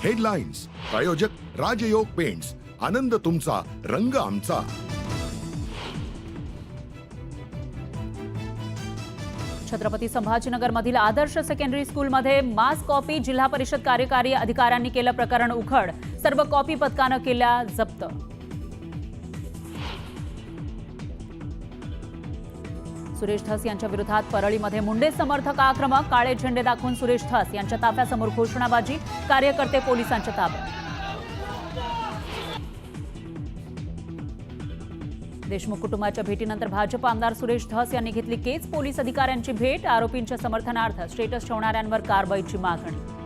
Headlines प्रायोजक राजयोग paints, आनंद तुमचा, रंग आमचा। छत्रपती संभाजीनगर मधील आदर्श सेकंडरी स्कूलमध्ये मास कॉपी, जिल्हा परिषद कार्यकारी अधिकाऱ्यांनी केलं प्रकरण उघड, सर्व कॉपी पथकानं केल्या जप्त। सुरेश धस यांच्या विरोधात परळीमध्ये मुंडे समर्थक आक्रमक, काळे झेंडे दाखवून सुरेश धस यांच्या ताफ्यासमोर घोषणाबाजी, कार्यकर्ते पोलिसांच्या ताब्यात। देशमुख कुटुंबाच्या भेटीनंतर भाजप आमदार सुरेश धस यांनी घेतली केज पोलीस अधिकाऱ्यांची भेट, आरोपींच्या समर्थनार्थ स्टेटस ठेवणाऱ्यांवर कारवाईची मागणी।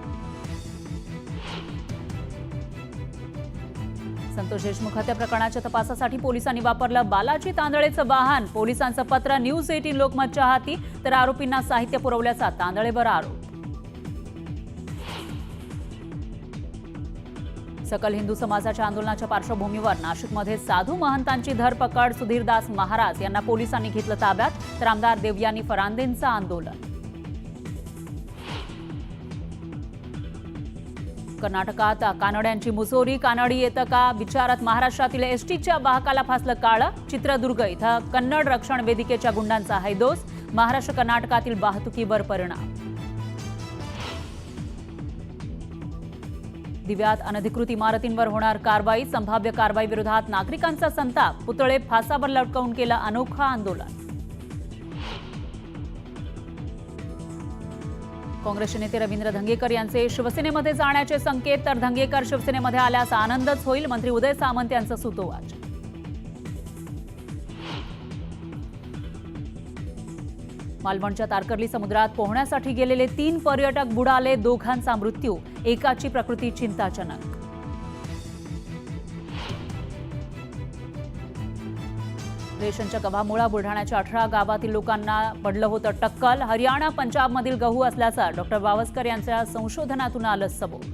संतोष देशमुख हत्या प्रकरणाच्या तपासासाठी पोलिसांनी वापरलं बालाजी तांदळेचं वाहन, पोलिसांचं पत्र न्यूज 18 लोकमतच्या हाती, तर आरोपींना साहित्य पुरवल्याचा तांदळेवर आरोप। सकल हिंदू समाजाच्या आंदोलनाच्या पार्श्वभूमीवर नाशिकमध्ये साधू महंतांची धरपकड, सुधीरदास महाराज यांना पोलिसांनी घेतलं ताब्यात, तर आमदार देवयानी फरांदेंचं आंदोलन। कर्नाटकात कानड्यांची मुसोरी, कानडी येतं का विचारत महाराष्ट्रातील एसटीच्या वाहकाला फासलं काळं, चित्रदुर्ग इथं कन्नड रक्षण वेदिकेच्या गुंडांचा हैदोस, महाराष्ट्र कर्नाटकातील वाहतुकीवर परिणाम। दिव्यात अनधिकृत इमारतींवर होणार कारवाई, संभाव्य कारवाई विरोधात नागरिकांचा संताप, पुतळे फासावर लटकवून केलं अनोखं आंदोलन। काँग्रेसचे नेते रवींद्र धंगेकर यांचे शिवसेनेमध्ये जाण्याचे संकेत, तर धंगेकर शिवसेनेमध्ये आल्यास आनंदच होईल, मंत्री उदय सामंत यांचं सुतोवाच। मालवणच्या तारकर्ली समुद्रात पोहण्यासाठी गेलेले 3 पर्यटक बुडाले, दोघांचा मृत्यू, एकाची प्रकृती चिंताजनक। रेशनच्या गव्हामुळे बुलढाण्याच्या 18 गावातील लोकांना पडलं होतं टक्कल, हरियाणा पंजाबमधील गहू असल्याचं डॉक्टर वावस्कर यांच्या संशोधनातून आलं सबूत।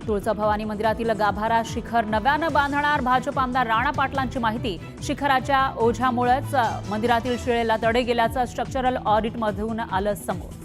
तुळजाभवानी मंदिरातील गाभारा शिखर नव्यानं बांधणार, भाजप आमदार राणा पाटलांची माहिती, शिखराच्या ओझ्यामुळेच मंदिरातील शिळेला तडे गेल्याचं स्ट्रक्चरल ऑडिटमधून आलं समोर।